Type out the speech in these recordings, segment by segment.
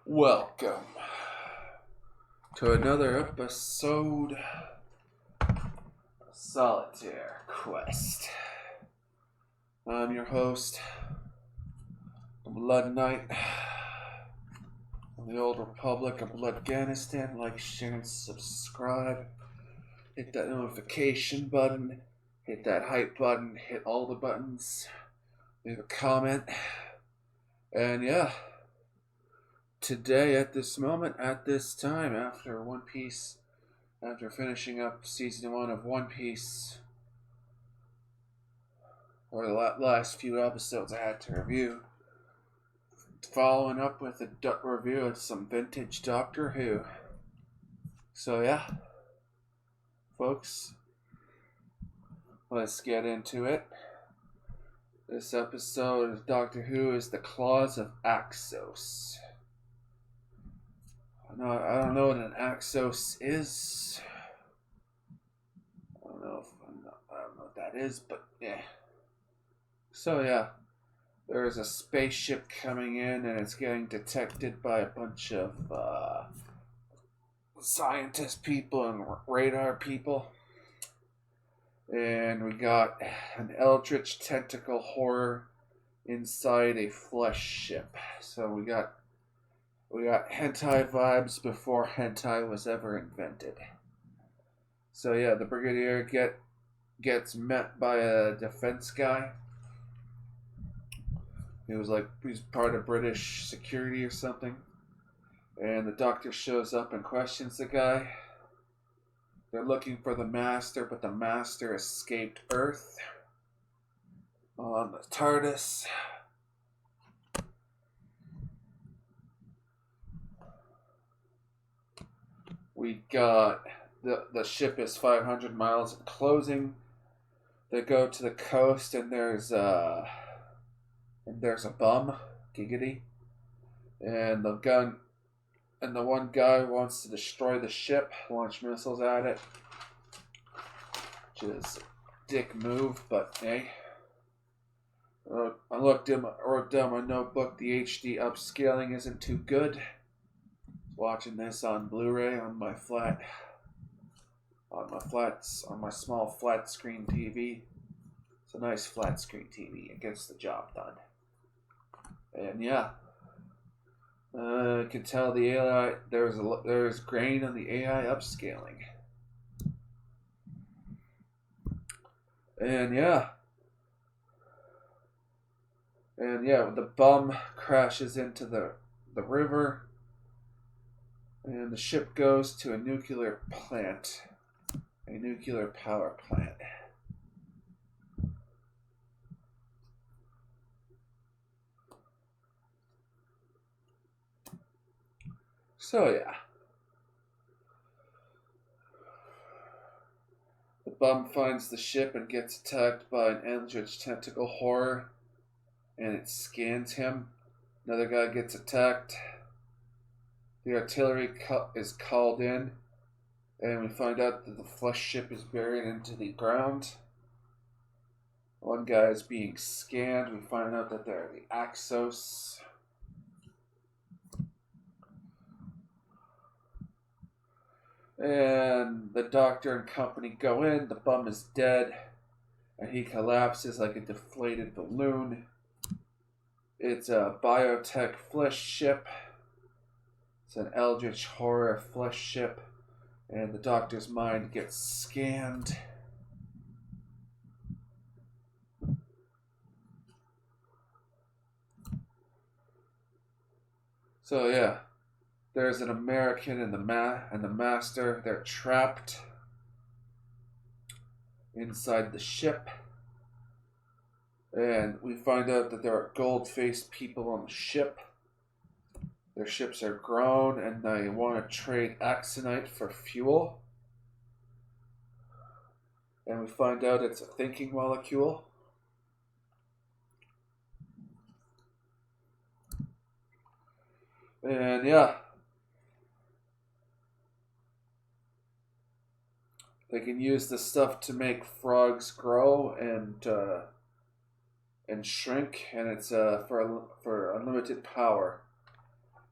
Welcome to another episode of Solitaire Quest. I'm your host, Blood Knight from the Old Republic of Bloodganistan. Like, share, and subscribe. Hit that notification button. Hit that hype button. Hit all the buttons. Leave a comment. And yeah. Today, at this moment, at this time, after finishing up season 1 of One Piece, or the last few episodes I had to review, following up with a review of some vintage Doctor Who. So yeah, folks, let's get into it. This episode of Doctor Who is The Claws of Axos. No, I don't know what an Axos is. I don't know what that is, but yeah. So yeah, there's a spaceship coming in, and it's getting detected by a bunch of scientist people and radar people. And we got an eldritch tentacle horror inside a flesh ship. So we got hentai vibes before hentai was ever invented. So yeah, the Brigadier gets met by a defense guy. He's part of British security or something. And the Doctor shows up and questions the guy. They're looking for the Master, but the Master escaped Earth on the TARDIS. We got the ship is 500 miles and closing. They go to the coast, and there's a bum, giggity, and the one guy wants to destroy the ship, launch missiles at it, which is a dick move, but hey. I wrote down my notebook. The HD upscaling isn't too good. Watching this on Blu-ray on my small flat screen TV. It's a nice flat screen TV. It gets the job done. And yeah, I can tell the AI there's grain on the AI upscaling. And yeah, the bum crashes into the river. And the ship goes to a nuclear power plant. So yeah. The bum finds the ship and gets attacked by an eldritch tentacle horror, and it scans him. Another guy gets attacked. The artillery is called in, and we find out that the flesh ship is buried into the ground. One guy is being scanned. We find out that they're the Axos. And the Doctor and company go in. The bum is dead, and he collapses like a deflated balloon. It's a biotech flesh ship. It's an eldritch horror flesh ship, and the Doctor's mind gets scanned. So yeah, there's an American and the Master. They're trapped inside the ship, and we find out that there are gold-faced people on the ship. Their ships are grown, and they want to trade Axonite for fuel. And we find out it's a thinking molecule. And yeah, they can use this stuff to make frogs grow and shrink, and it's for unlimited power.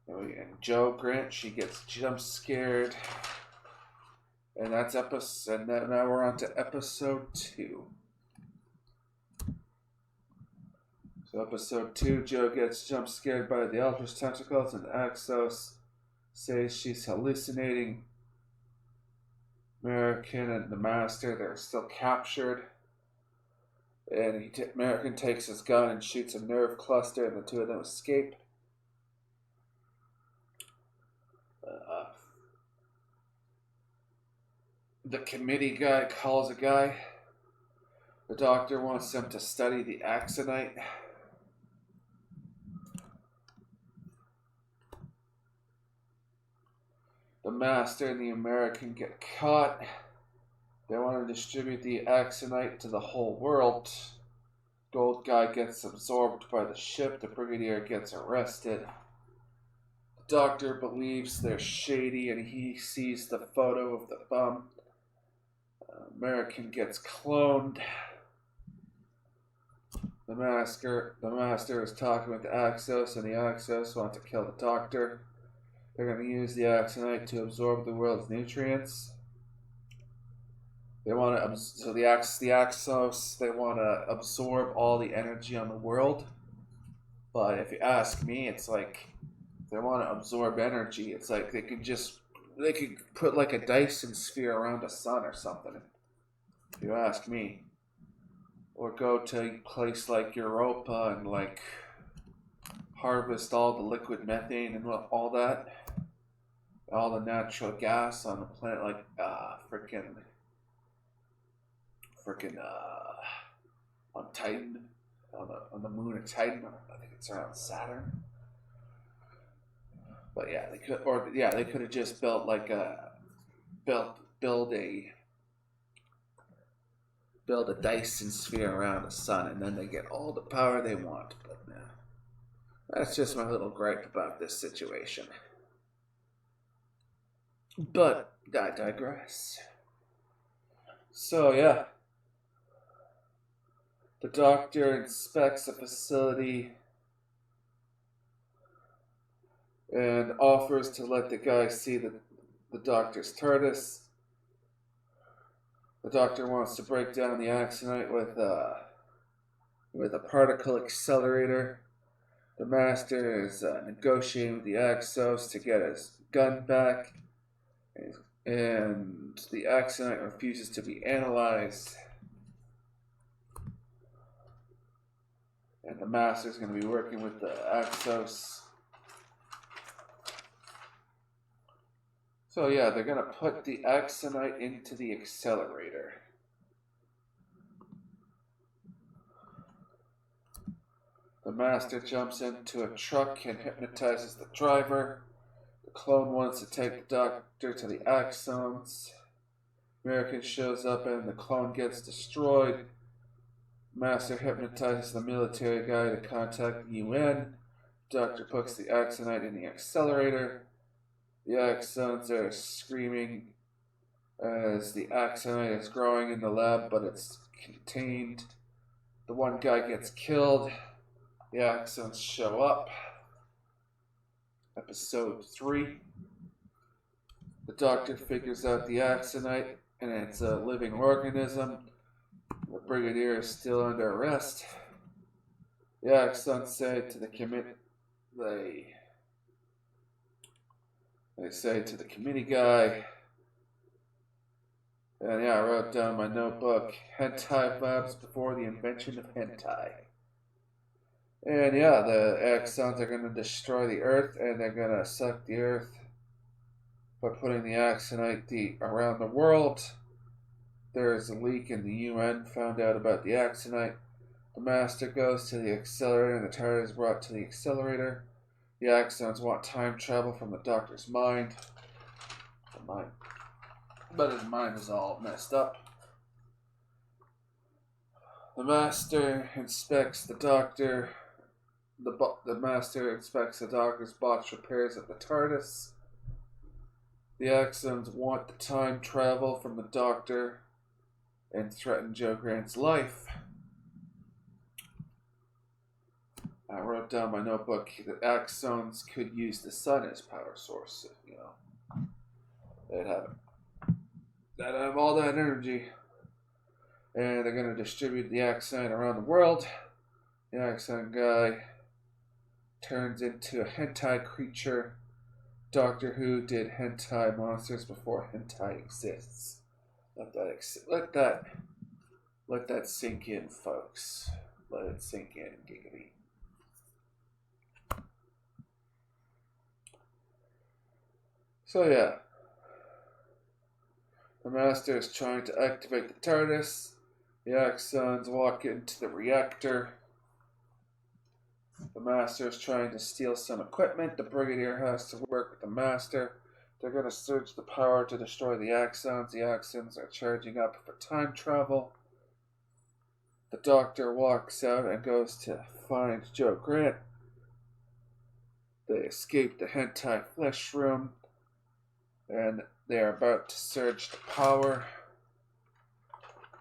And Joe Grant, she gets jump scared. And that's episode. And now we're on to episode 2. So episode 2, Joe gets jump scared by the Eldritch tentacles, and Axos says she's hallucinating. American and the Master, they're still captured. And American takes his gun and shoots a nerve cluster, and the two of them escape. The committee guy calls a guy. The doctor wants them to study the Axonite. The Master and the American get caught. They want to distribute the Axonite to the whole world. Gold guy gets absorbed by the ship. The Brigadier gets arrested. The doctor believes they're shady, and he sees the photo of the bum. American gets cloned. The Master is talking with the Axos, and the Axos want to kill the doctor. They're going to use the Axonite to absorb the world's nutrients. They want to, so the Axos, they want to absorb all the energy on the world. But if you ask me, it's like, they want to absorb energy. It's like they could put like a Dyson sphere around a sun or something. If you ask me. Or go to a place like Europa and like harvest all the liquid methane and all that. All the natural gas on the planet, like freaking on Titan, on the moon of Titan. I think it's around Saturn. But yeah, they could have just built like build a Dyson sphere around the sun, and then they get all the power they want. But that's just my little gripe about this situation. But I digress. So yeah, the doctor inspects the facility and offers to let the guy see the doctor's TARDIS. The doctor wants to break down the Axonite with a particle accelerator. The Master is negotiating with the Axos to get his gun back, and the Axonite refuses to be analyzed. And the Master is going to be working with the Axos. So yeah, they're going to put the Axonite into the accelerator. The Master jumps into a truck and hypnotizes the driver. The clone wants to take the doctor to the Axons. American shows up and the clone gets destroyed. Master hypnotizes the military guy to contact the UN. Doctor puts the Axonite in the accelerator. The Axons are screaming as the Axonite is growing in the lab, but it's contained. The one guy gets killed. The Axons show up. Episode 3. The doctor figures out the Axonite, and it's a living organism. The Brigadier is still under arrest. The Axons say to the They say to the committee guy, and yeah, I wrote down my notebook, hentai labs before the invention of hentai. And yeah, the Axons are going to destroy the Earth, and they're going to suck the Earth by putting the Axonite around the world. There is a leak, and the UN found out about the Axonite. The Master goes to the accelerator, and the TARDIS is brought to the accelerator. The Axons want time travel from the doctor's mind. But his mind is all messed up. The Master inspects the doctor. The Master inspects the doctor's botched repairs of the TARDIS. The Axons want the time travel from the doctor and threaten Joe Grant's life. I wrote down my notebook that Axons could use the sun as power source. You know, they'd have all that energy, and they're gonna distribute the Axon around the world. The Axon guy turns into a hentai creature. Doctor Who did hentai monsters before hentai exists. Let that sink in, folks. Let it sink in, giggity. So yeah, the Master is trying to activate the TARDIS. The Axons walk into the reactor. The Master is trying to steal some equipment. The Brigadier has to work with the Master. They're going to surge the power to destroy the Axons. The Axons are charging up for time travel. The Doctor walks out and goes to find Joe Grant. They escape the hentai flesh room, and they are about to surge the power.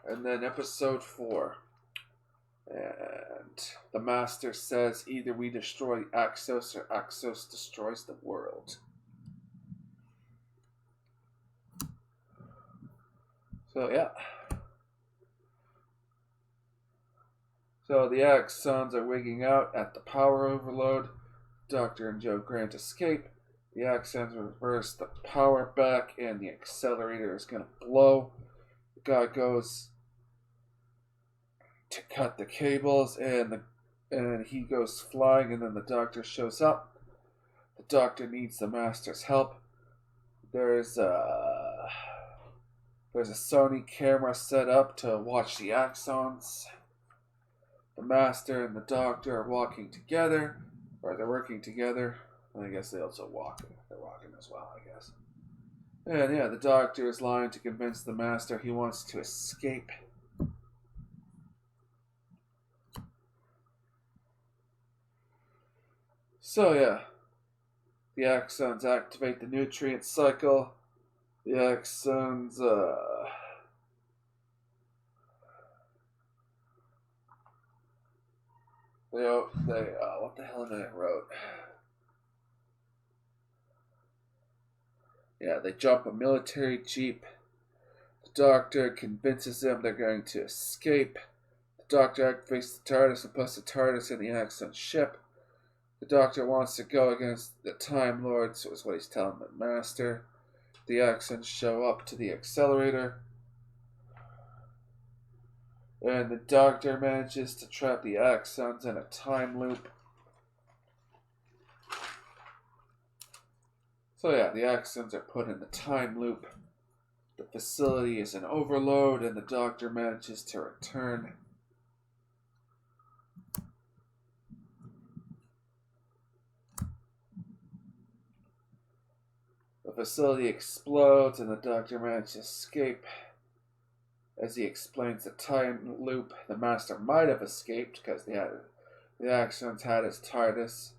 And then episode 4. And the Master says either we destroy Axos or Axos destroys the world. So yeah. So the Axons are wigging out at the power overload. Doctor and Joe Grant escape. The Axons reverse the power back, and the accelerator is going to blow. The guy goes to cut the cables, and he goes flying, and then the Doctor shows up. The Doctor needs the Master's help. There's a Sony camera set up to watch the Axons. The Master and the Doctor are walking together, or they're working together. I guess they also walk. They're walking as well, I guess. And yeah, the Doctor is lying to convince the Master he wants to escape. So yeah, the Axons activate the nutrient cycle. The Axons, what the hell did I wrote? Yeah, they jump a military jeep. The Doctor convinces them they're going to escape. The Doctor activates the TARDIS and puts the TARDIS in the Axon ship. The Doctor wants to go against the Time Lords, is what he's telling the Master. The Axons show up to the accelerator, and the Doctor manages to trap the Axons in a time loop. So yeah, the Axons are put in the time loop. The facility is in overload, and the Doctor manages to return. The facility explodes, and the Doctor manages to escape. As he explains the time loop, the Master might have escaped because the Axons had his TARDIS.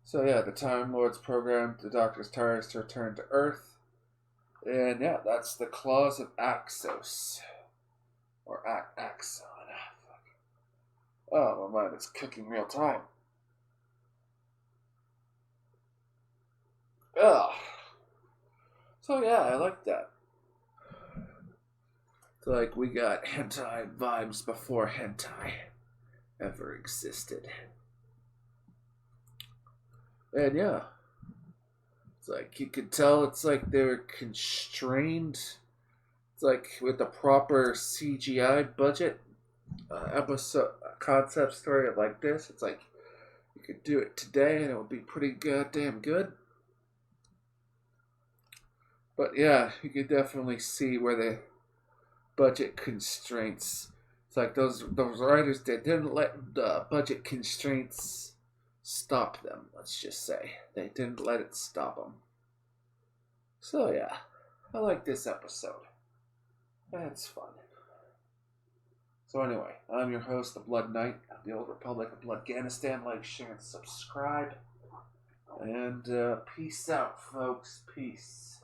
So yeah, the Time Lords programmed the Doctor's TARDIS to return to Earth. And yeah, that's the Claws of Axos. Or Axon. Oh, my mind is cooking real time. Ugh. So yeah, I like that. It's like we got hentai vibes before hentai ever existed. And yeah, it's like you could tell it's like they were constrained. It's like with a proper CGI budget, episode concept story like this, it's like you could do it today and it would be pretty goddamn good. But yeah, you could definitely see where the budget constraints. It's like those writers, they didn't let the budget constraints stop them, let's just say. They didn't let it stop them. So yeah, I like this episode. That's fun. So anyway, I'm your host, the Blood Knight of the Old Republic of Bloodganistan. Like, share, and subscribe. And peace out, folks. Peace.